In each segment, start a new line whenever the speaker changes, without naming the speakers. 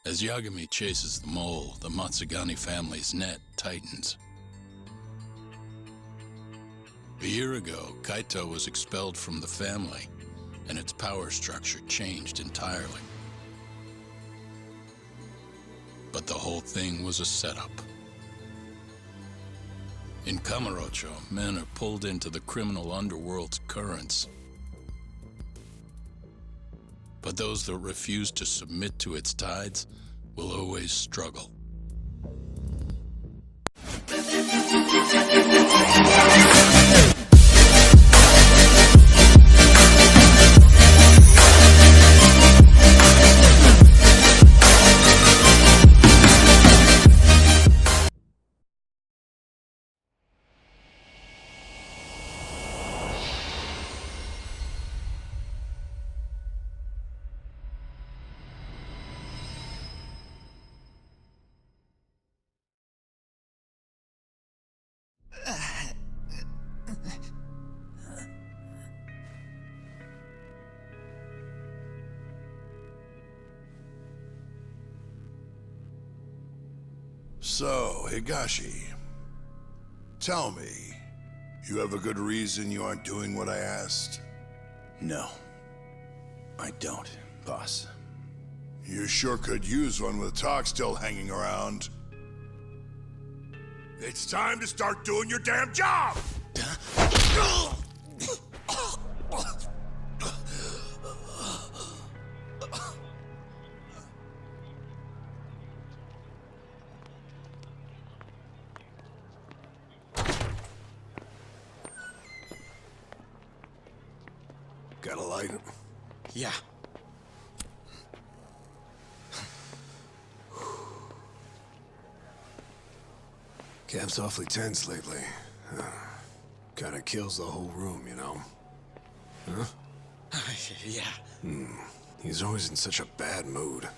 As Yagami chases the mole, the Matsugani family's net tightens. A year ago, Kaito was expelled from the family, and its power structure changed entirely. But the whole thing was a setup. In Kamurocho, men are pulled into the criminal underworld's currents. But those that refuse to submit to its tides will always struggle.
So, Higashi, tell me, you have a good reason you aren't doing what I asked?
No, I don't, boss.
You sure could use one with talk still hanging around. It's time to start doing your damn job! Got a light?
Yeah.
Cap's awfully tense lately. Kinda kills the whole room, you know? Huh?
Yeah.
He's always in such a bad mood.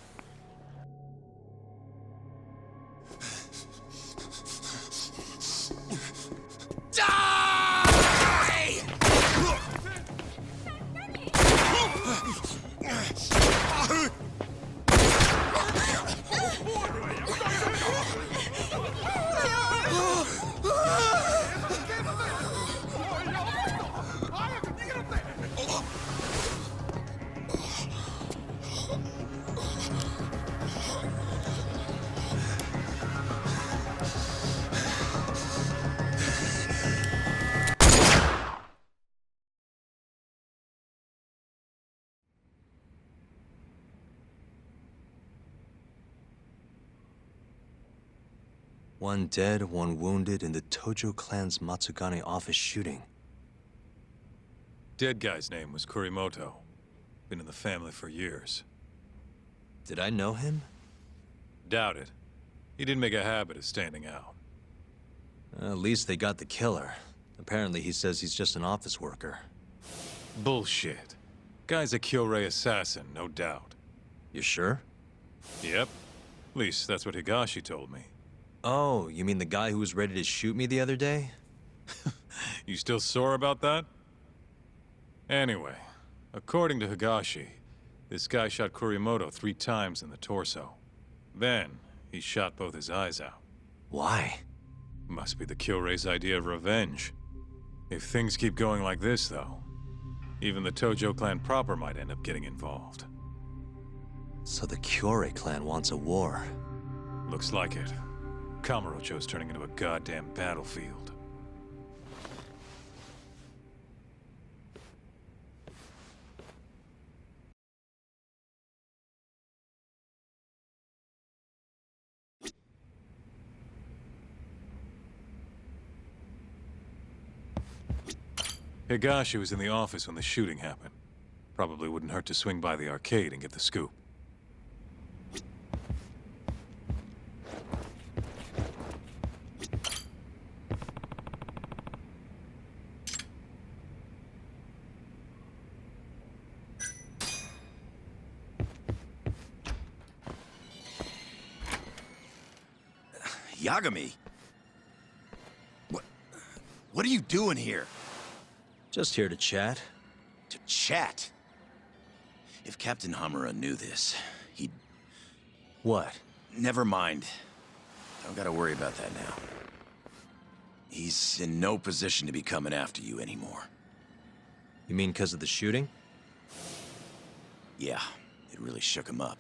One dead, one wounded in the Tojo clan's Matsugani office shooting.
Dead guy's name was Kurimoto. Been in the family for years.
Did I know him?
Doubt it. He didn't make a habit of standing out.
At least they got the killer. Apparently he says he's just an office worker.
Bullshit. Guy's a Kyorei assassin, no doubt.
You sure?
Yep. At least that's what Higashi told me.
Oh, you mean the guy who was ready to shoot me the other day?
You still sore about that? Anyway, according to Higashi, this guy shot Kurimoto 3 times in the torso. Then, he shot both his eyes out.
Why?
Must be the Kyorei's idea of revenge. If things keep going like this, though, even the Tojo clan proper might end up getting involved.
So the Kyorei clan wants a war.
Looks like it. Kamurocho's turning into a goddamn battlefield. Higashi was in the office when the shooting happened. Probably wouldn't hurt to swing by the arcade and get the scoop.
Yagami? What are you doing here?
Just here to chat.
To chat? If Captain Hamura knew this, he'd...
What?
Never mind. Don't gotta worry about that now. He's in no position to be coming after you anymore.
You mean because of the shooting?
Yeah, it really shook him up.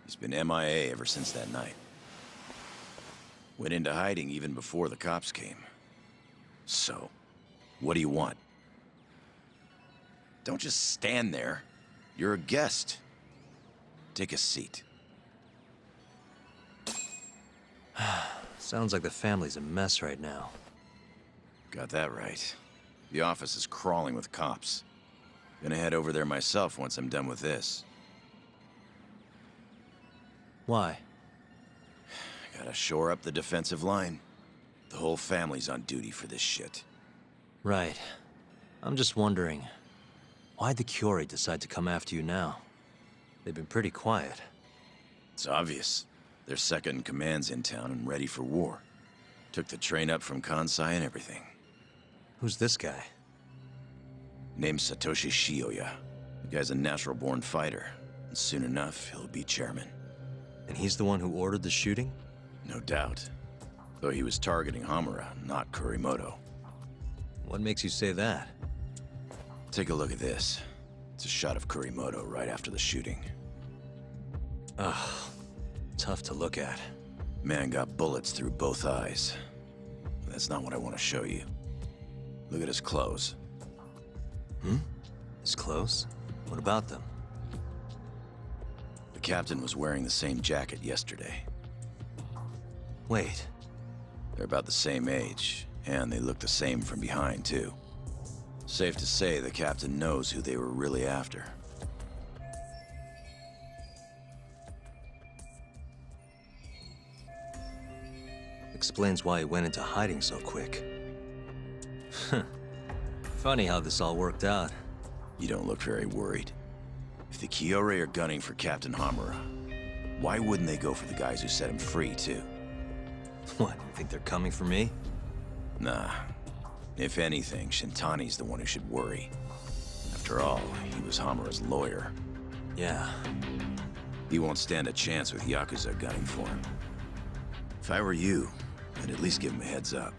He's been MIA ever since that night. Went into hiding even before the cops came. So, what do you want? Don't just stand there. You're a guest. Take a seat.
Sounds like the family's a mess right now.
Got that right. The office is crawling with cops. Gonna head over there myself once I'm done with this.
Why?
Gotta shore up the defensive line. The whole family's on duty for this shit.
Right. I'm just wondering, why'd the Curie decide to come after you now? They've been pretty quiet.
It's obvious. Their second-in-command's in town and ready for war. Took the train up from Kansai and everything.
Who's this guy?
Name's Satoshi Shioya. The guy's a natural-born fighter. And soon enough, he'll be chairman.
And he's the one who ordered the shooting?
No doubt. Though he was targeting Hamura, not Kurimoto.
What makes you say that?
Take a look at this. It's a shot of Kurimoto right after the shooting.
Ugh. Tough to look at.
Man got bullets through both eyes. That's not what I want to show you. Look at his clothes.
His clothes? What about them?
The captain was wearing the same jacket yesterday.
Wait.
They're about the same age, and they look the same from behind, too. Safe to say the captain knows who they were really after.
Explains why he went into hiding so quick. Funny how this all worked out.
You don't look very worried. If the Kiore are gunning for Captain Hamura, why wouldn't they go for the guys who set him free, too?
What, you think they're coming for me?
Nah. If anything, Shintani's the one who should worry. After all, he was Hamura's lawyer.
Yeah.
He won't stand a chance with Yakuza gunning for him. If I were you, I'd at least give him a heads up.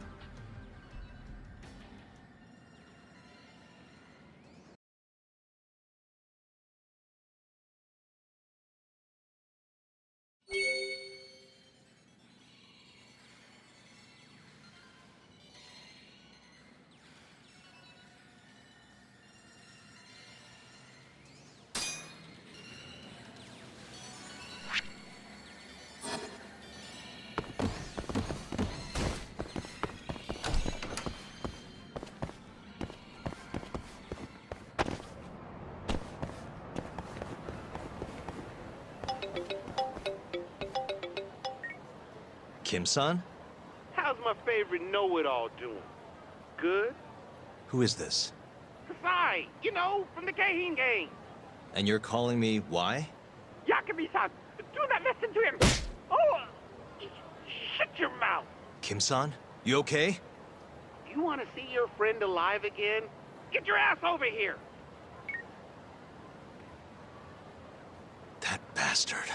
Kim-san?
How's my favorite know-it-all doing? Good?
Who is this?
Kasai, you know, from the Keihin gang.
And you're calling me why?
Yakubi-san, do not listen to him. Oh, shut your mouth.
Kim-san? You okay?
You want to see your friend alive again? Get your ass over here.
That bastard.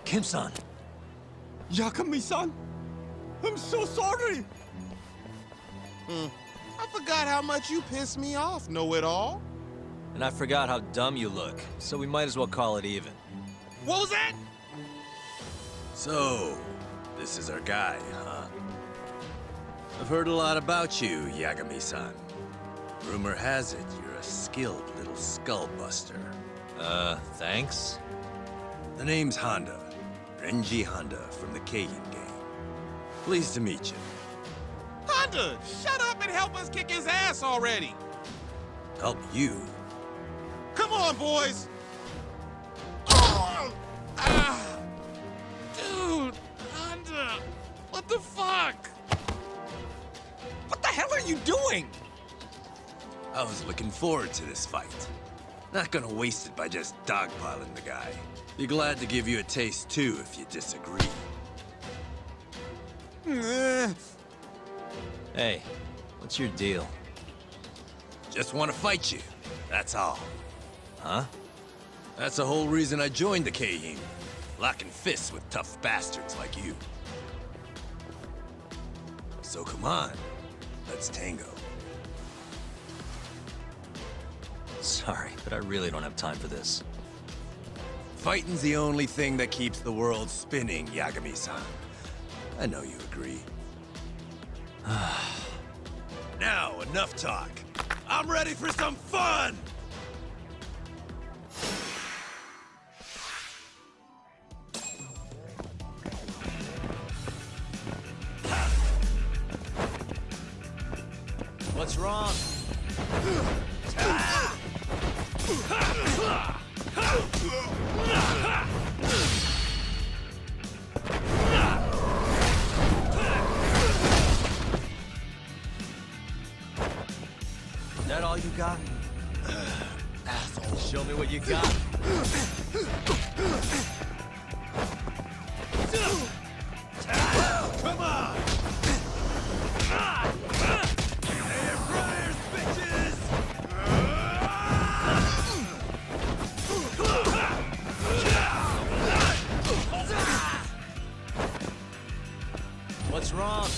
Kim-san!
Yakami-san, I'm so sorry. I forgot how much you pissed me off, know-it-all.
And I forgot how dumb you look, so we might as well call it even.
What was that?
So, this is our guy, huh? I've heard a lot about you, Yagami-san. Rumor has it you're a skilled little skull buster.
Thanks?
The name's Honda. Renji Honda from the Keihin gang. Pleased to meet you.
Honda, shut up and help us kick his ass already.
Help you?
Come on, boys. Oh! Ah! Dude, Honda, what the fuck? What the hell are you doing?
I was looking forward to this fight. Not gonna waste it by just dogpiling the guy. Be glad to give you a taste too if you disagree.
Hey, what's your deal?
Just want to fight you. That's all.
Huh?
That's the whole reason I joined the Keihin. Locking fists with tough bastards like you. So come on, let's tango.
Sorry, but I really don't have time for this.
Fighting's the only thing that keeps the world spinning, Yagami-san. I know you agree. Now, enough talk. I'm ready for some fun!
What's wrong? Is that all you got? Asshole, show me what you got.
Come on! Hey, Briars, bitches!
What's wrong?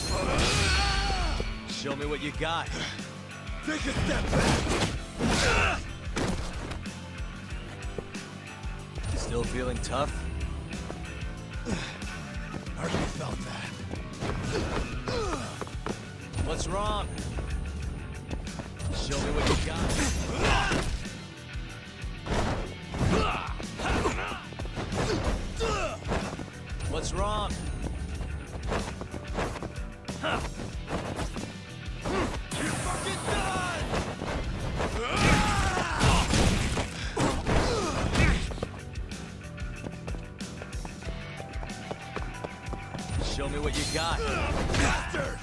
Show me what you got.
Take a step back!
Still feeling tough?
Hardly felt that.
What's wrong? Show me what you got. What's wrong?
You're fucking done!
Show me what you got.
Bastard!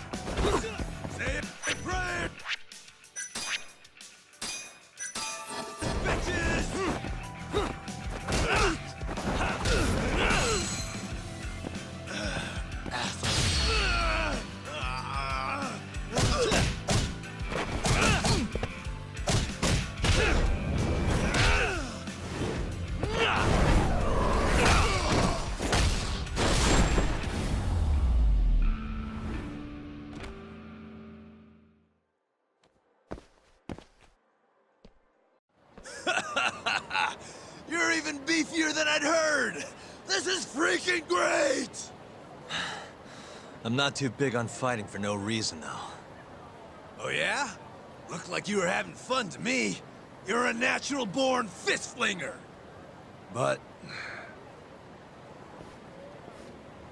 Say it, Brian! Bitches! You're even beefier than I'd heard! This is freaking great!
I'm not too big on fighting for no reason, though.
Oh yeah? Looked like you were having fun to me. You're a natural-born fist-flinger! But...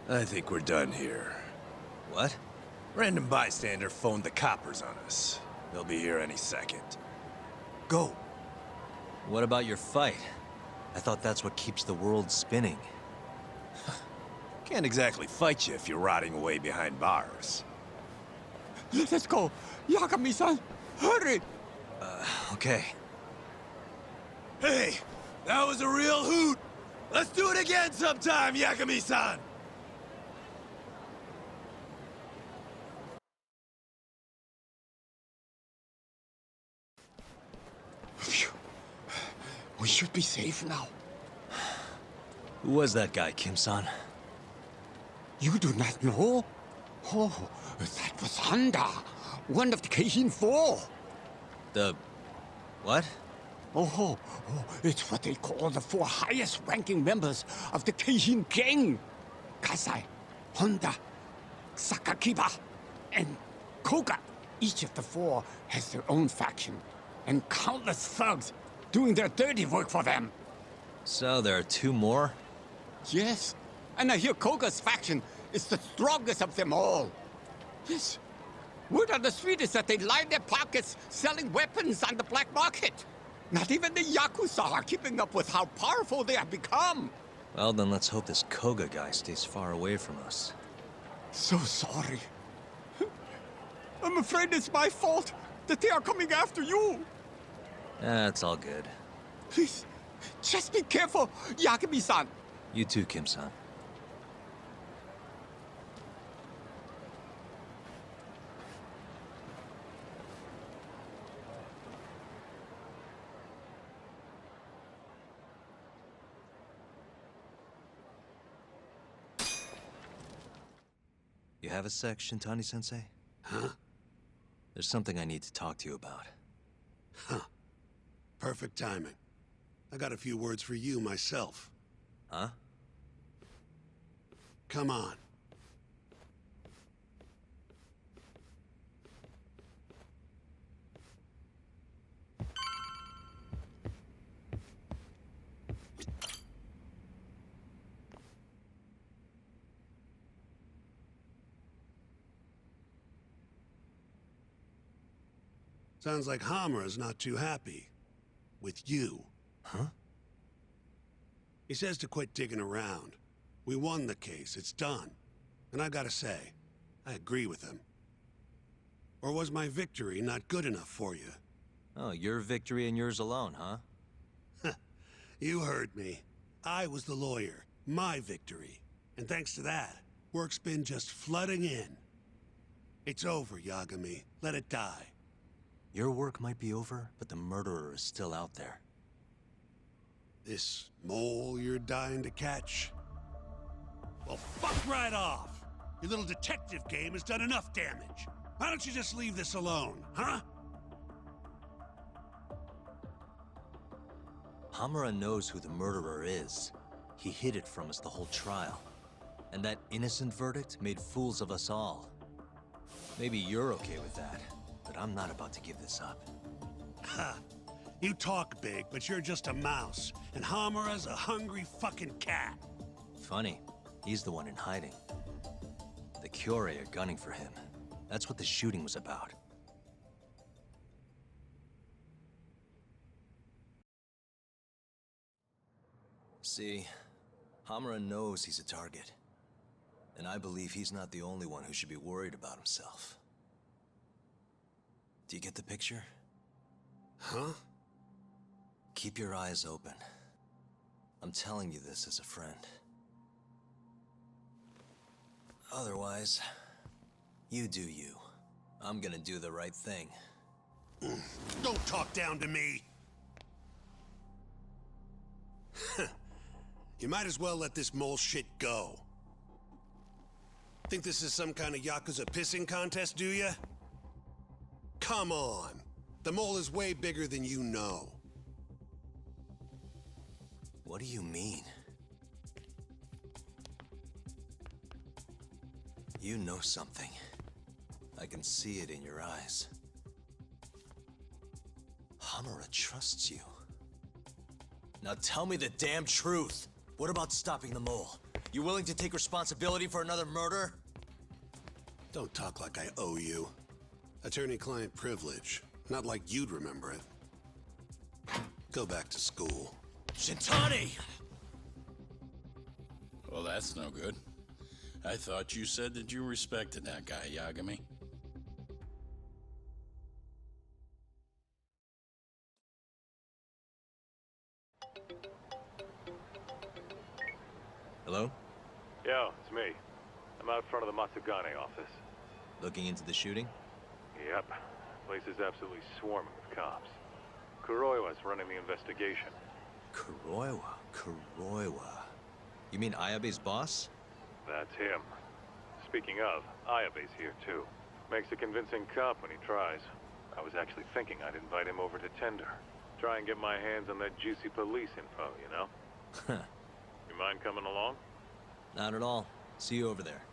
I think we're done here.
What?
Random bystander phoned the coppers on us. They'll be here any second. Go!
What about your fight? I thought that's what keeps the world spinning.
Can't exactly fight you if you're rotting away behind bars.
Let's go. Yagami-san, hurry.
Okay.
Hey, that was a real hoot! Let's do it again sometime, Yagami-san!
Phew. We should be safe now.
Who was that guy, Kim-san?
You do not know? Oh, that was Honda, one of the Keihin 4.
The... what?
Oh, it's what they call the 4 highest-ranking members of the Keihin gang. Kasai, Honda, Sakakiba, and Koga. Each of the 4 has their own faction, and countless thugs doing their dirty work for them.
So there are 2 more?
Yes, and I hear Koga's faction is the strongest of them all. Yes, word on the street is that they line their pockets selling weapons on the black market. Not even the Yakuza are keeping up with how powerful they have become.
Well, then let's hope this Koga guy stays far away from us.
So sorry. I'm afraid it's my fault that they are coming after you.
That's all good.
Please, just be careful, Yagami-san.
You too, Kim-san. You have a sec, Shintani-sensei?
Huh?
There's something I need to talk to you about.
Huh. Perfect timing. I got a few words for you myself.
Huh?
Come on. Sounds like Hamura's not too happy. With you.
Huh?
He says to quit digging around. We won the case, it's done. And I gotta say, I agree with him. Or was my victory not good enough for you?
Oh, your victory and yours alone, huh?
You heard me. I was the lawyer. My victory. And thanks to that, work's been just flooding in. It's over, Yagami. Let it die.
Your work might be over, but the murderer is still out there.
This mole you're dying to catch? Well, fuck right off! Your little detective game has done enough damage. Why don't you just leave this alone, huh?
Hamura knows who the murderer is. He hid it from us the whole trial. And that innocent verdict made fools of us all. Maybe you're okay with that, but I'm not about to give this up.
Ha! You talk big, but you're just a mouse. And Hamura's a hungry fucking cat.
Funny, he's the one in hiding. The Kyorei are gunning for him. That's what the shooting was about. See, Hamura knows he's a target. And I believe he's not the only one who should be worried about himself. Do you get the picture?
Huh?
Keep your eyes open. I'm telling you this as a friend. Otherwise, you do you. I'm gonna do the right thing.
Don't talk down to me! You might as well let this mole shit go. Think this is some kind of Yakuza pissing contest, do ya? Come on. The mole is way bigger than you know.
What do you mean? You know something. I can see it in your eyes. Hamura trusts you. Now tell me the damn truth. What about stopping the mole? You willing to take responsibility for another murder?
Don't talk like I owe you. Attorney-client privilege. Not like you'd remember it. Go back to school.
Shintani!
Well, that's no good. I thought you said that you respected that guy, Yagami.
Hello? Yeah, it's me. I'm out front of the Matsugane office.
Looking into the shooting?
Yep. Place is absolutely swarming with cops. Kuroiwa's running the investigation.
Kuroiwa. You mean Ayabe's boss?
That's him. Speaking of, Ayabe's here too. Makes a convincing cop when he tries. I was actually thinking I'd invite him over to Tender. Try and get my hands on that juicy police info, you know? You mind coming along?
Not at all. See you over there.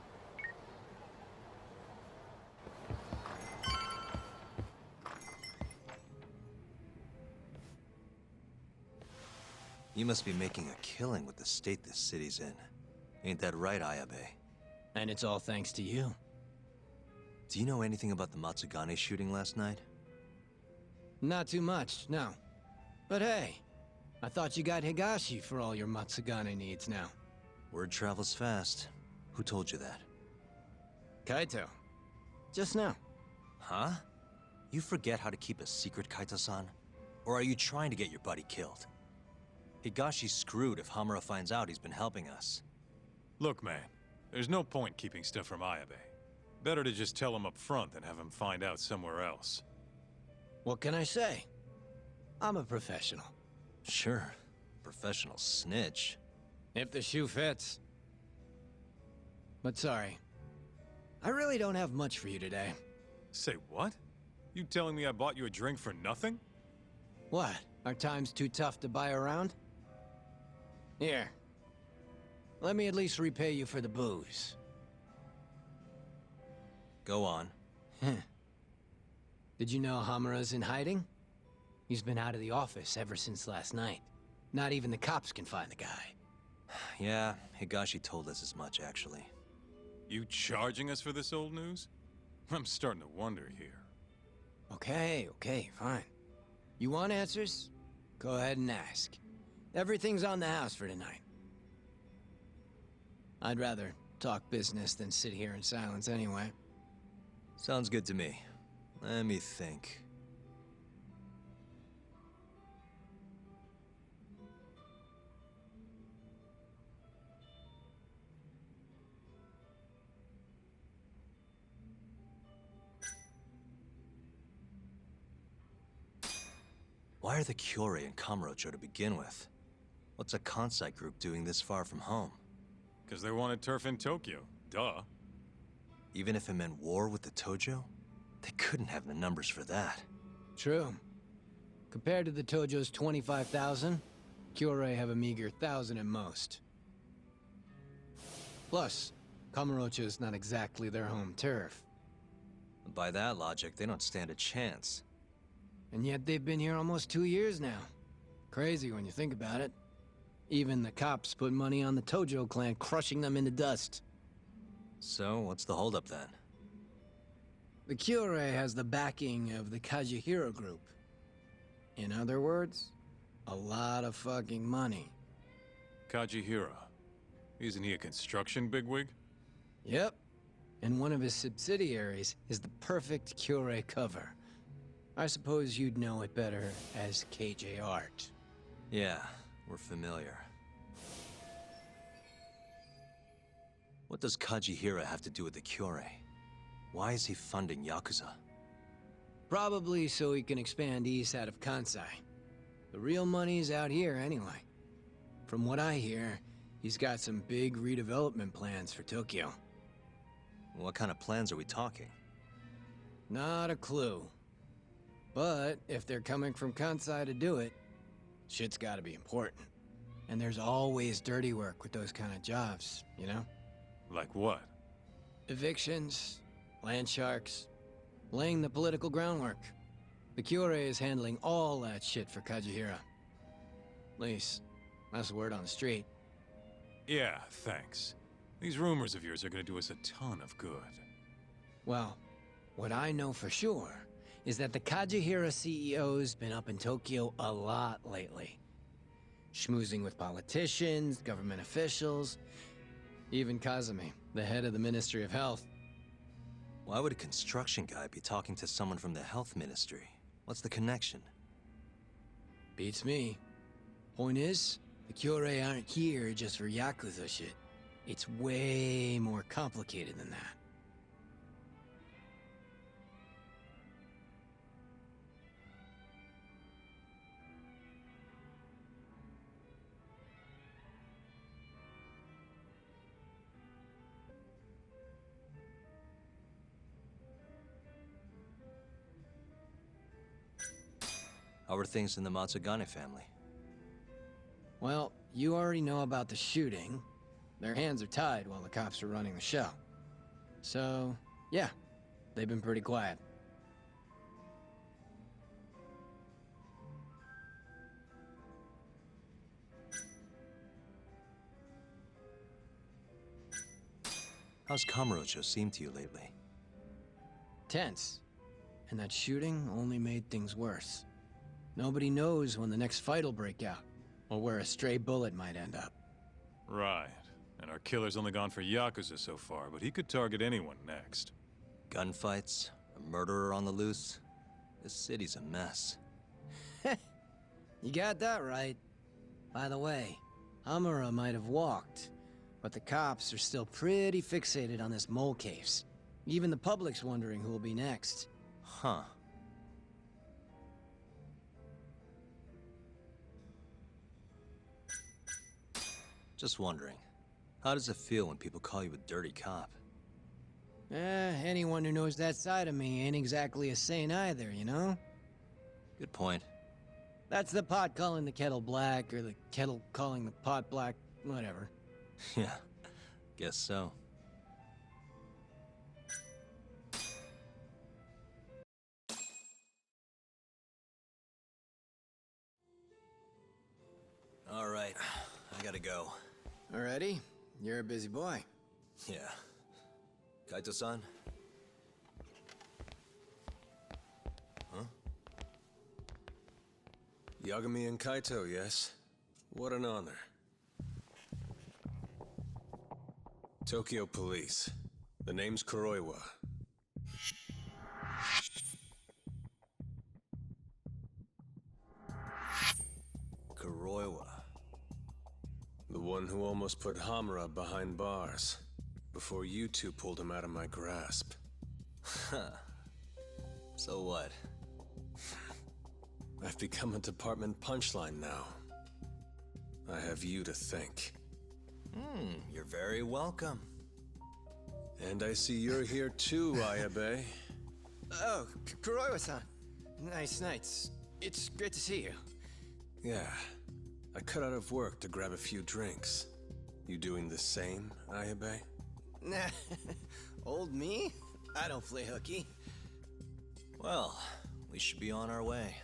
You must be making a killing with the state this city's in. Ain't that right, Ayabe?
And it's all thanks to you.
Do you know anything about the Matsugane shooting last night?
Not too much, no. But hey, I thought you got Higashi for all your Matsugane needs now.
Word travels fast. Who told you that?
Kaito. Just now.
Huh? You forget how to keep a secret, Kaito-san? Or are you trying to get your buddy killed? Higashi's screwed if Hamura finds out he's been helping us.
Look, man. There's no point keeping stuff from Ayabe. Better to just tell him up front than have him find out somewhere else.
What can I say? I'm a professional.
Sure. Professional snitch.
If the shoe fits. But sorry. I really don't have much for you today.
Say what? You telling me I bought you a drink for nothing?
What? Are times too tough to buy around? Here. Let me at least repay you for the booze.
Go on.
Did you know Hamura's in hiding? He's been out of the office ever since last night. Not even the cops can find the guy.
Yeah, Higashi told us as much, actually.
You charging us for this old news? I'm starting to wonder here.
Okay, fine. You want answers? Go ahead and ask. Everything's on the house for tonight. I'd rather talk business than sit here in silence anyway.
Sounds good to me. Let me think. Why are the Kyorei in Kamurocho to begin with? What's a Kansai group doing this far from home?
Because they wanted turf in Tokyo. Duh.
Even if it meant war with the Tojo? They couldn't have the numbers for that.
True. Compared to the Tojo's 25,000, Kyorei have a meager 1,000 at most. Plus, Kamurocho is not exactly their home turf.
By that logic, they don't stand a chance.
And yet they've been here almost 2 years now. Crazy when you think about it. Even the cops put money on the Tojo clan crushing them into dust.
So, what's the holdup then?
The Kyorei has the backing of the Kajihiro group. In other words, a lot of fucking money.
Kajihira. Isn't he a construction bigwig?
Yep. And one of his subsidiaries is the perfect Kyorei cover. I suppose you'd know it better as KJ Art.
Yeah, we're familiar. What does Kajihira have to do with the Kyorei? Why is he funding Yakuza?
Probably so he can expand east out of Kansai. The real money's out here anyway. From what I hear, he's got some big redevelopment plans for Tokyo.
What kind of plans are we talking?
Not a clue. But if they're coming from Kansai to do it, shit's gotta be important. And there's always dirty work with those kind of jobs, you know?
Like what?
Evictions, land sharks, laying the political groundwork. The Kyorei is handling all that shit for Kajihira. At least, that's the word on the street.
Yeah, thanks. These rumors of yours are gonna do us a ton of good.
Well, what I know for sure is that the Kajihira CEO's been up in Tokyo a lot lately. Schmoozing with politicians, government officials, even Kazumi, the head of the Ministry of Health.
Why would a construction guy be talking to someone from the health ministry? What's the connection?
Beats me. Point is, the Kyorei aren't here just for Yakuza shit. It's way more complicated than that.
How are things in the Matsugane family?
Well, you already know about the shooting. Their hands are tied while the cops are running the show. So, yeah, they've been pretty quiet.
How's Kamurocho seemed to you lately?
Tense. And that shooting only made things worse. Nobody knows when the next fight'll break out, or where a stray bullet might end up.
Right. And our killer's only gone for Yakuza so far, but he could target anyone next.
Gunfights? A murderer on the loose? This city's a mess.
You got that right. By the way, Hamura might have walked, but the cops are still pretty fixated on this mole case. Even the public's wondering who'll be next.
Huh. Just wondering, how does it feel when people call you a dirty cop?
Anyone who knows that side of me ain't exactly a saint either, you know?
Good point.
That's the pot calling the kettle black, or the kettle calling the pot black, whatever.
Yeah, guess so. All right, I gotta go.
Alrighty, you're a busy boy.
Yeah. Kaito-san? Huh?
Yagami and Kaito, yes? What an honor. Tokyo Police. The name's Kuroiwa.
Kuroiwa.
The one who almost put Hamura behind bars, before you two pulled him out of my grasp.
Huh. So what?
I've become a department punchline now. I have you to thank.
You're very welcome.
And I see you're here too, Ayabe.
Oh, Kuroiwa-san. Nice nights. It's great to see you.
Yeah. I cut out of work to grab a few drinks. You doing the same, Ayabe?
Nah, old me? I don't play hooky.
Well, we should be on our way.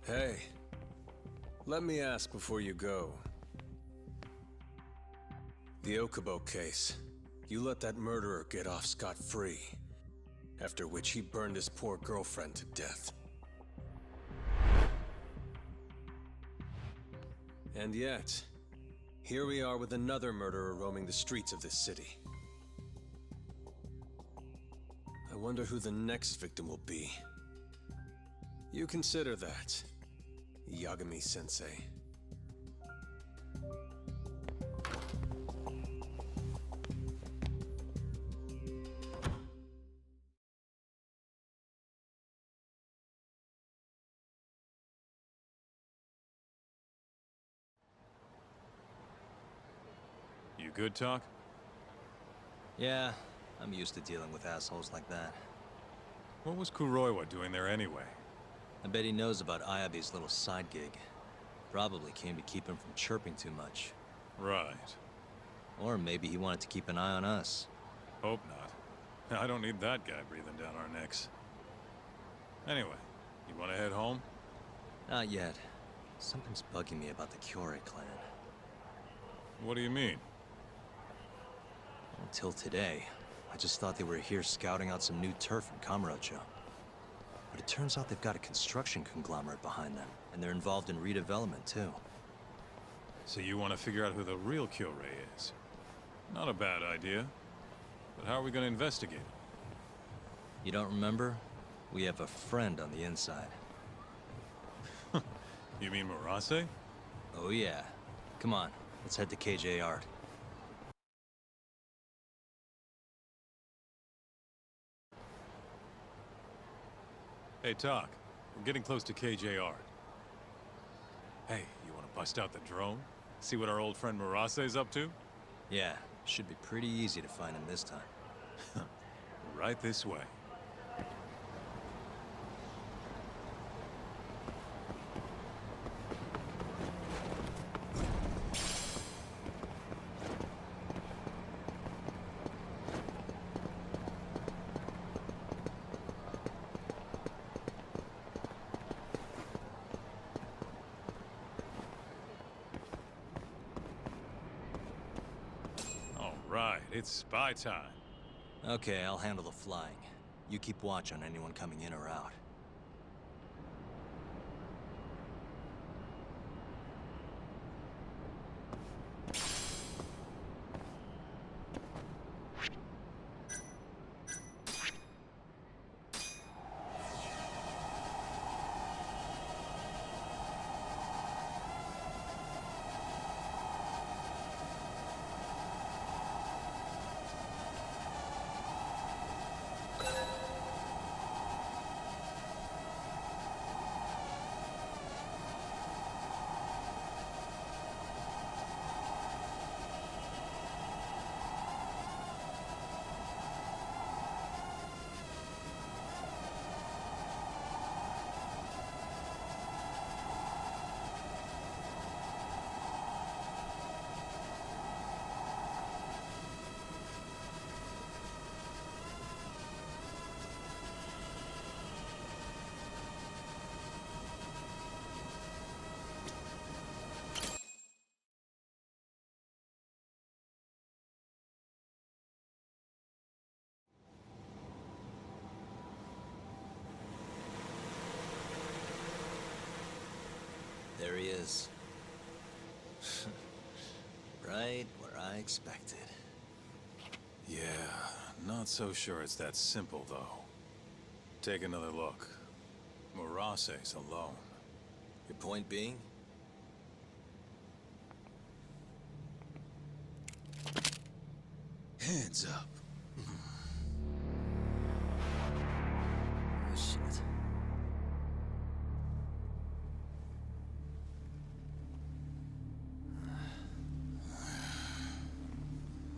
Hey, let me ask before you go. The Okubo case. You let that murderer get off scot-free, after which he burned his poor girlfriend to death. And yet, here we are with another murderer roaming the streets of this city. I wonder who the next victim will be. You consider that, Yagami-sensei.
You good, Talk?
Yeah, I'm used to dealing with assholes like that.
What was Kuroiwa doing there anyway?
I bet he knows about Ayabe's little side gig. Probably came to keep him from chirping too much.
Right.
Or maybe he wanted to keep an eye on us.
Hope not. I don't need that guy breathing down our necks. Anyway, you want to head home?
Not yet. Something's bugging me about the Kyorei clan.
What do you mean?
Until today, I just thought they were here scouting out some new turf in Kamurocho. But it turns out they've got a construction conglomerate behind them, and they're involved in redevelopment too.
So you want to figure out who the real Kyorei is? Not a bad idea. But how are we going to investigate?
You don't remember? We have a friend on the inside.
You mean Murase?
Oh yeah. Come on, let's head to KJ Art.
Hey, Talk. We're getting close to KJ Art. Hey, you want to bust out the drone? See what our old friend Murase's up to?
Yeah, should be pretty easy to find him this time.
Right this way. Right, it's spy time.
Okay, I'll handle the flying. You keep watch on anyone coming in or out. is. Right where I expected.
Yeah, not so sure it's that simple, though. Take another look. Murase's alone.
Your point being?
Hands up.
Oh, shit.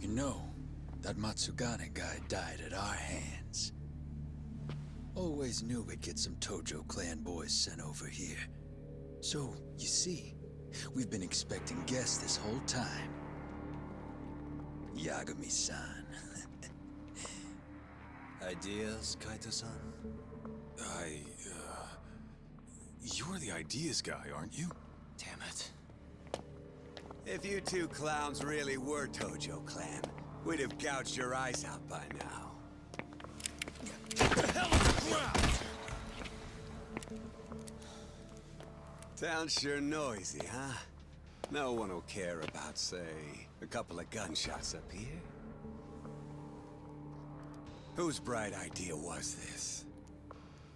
You know, that Matsugane guy died at our hands. Always knew we'd get some Tojo clan boys sent over here. So, you see, we've been expecting guests this whole time. Yagami-san.
Ideas, Kaito-san?
You're the ideas guy, aren't you?
Damn it.
If you two clowns really were Tojo clan, we'd have gouged your eyes out by now. Get the hell on the ground! Town's sure noisy, huh? No one will care about, say, a couple of gunshots up here. Whose bright idea was this?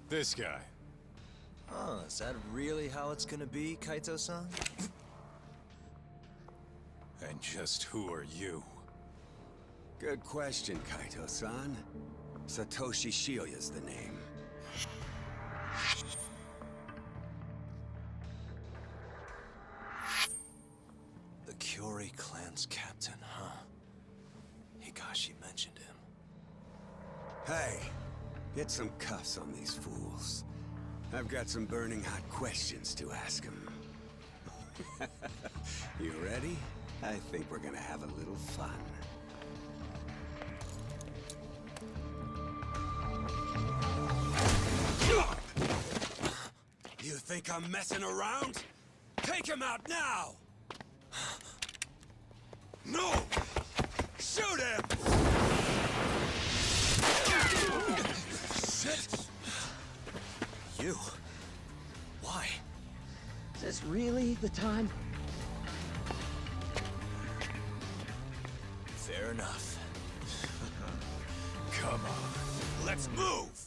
This guy.
Oh, is that really how it's gonna be, Kaito-san?
And just who are you?
Good question, Kaito-san. Satoshi Shioya's the name.
The Kyori clan's captain, huh? Higashi mentioned him.
Hey, get some cuffs on these fools. I've got some burning hot questions to ask them. You ready? I think we're gonna have a little fun. You think I'm messing around? Take him out now! No! Shoot him! Shit!
You? Why?
Is this really the time?
Fair enough.
Come on.
Let's move!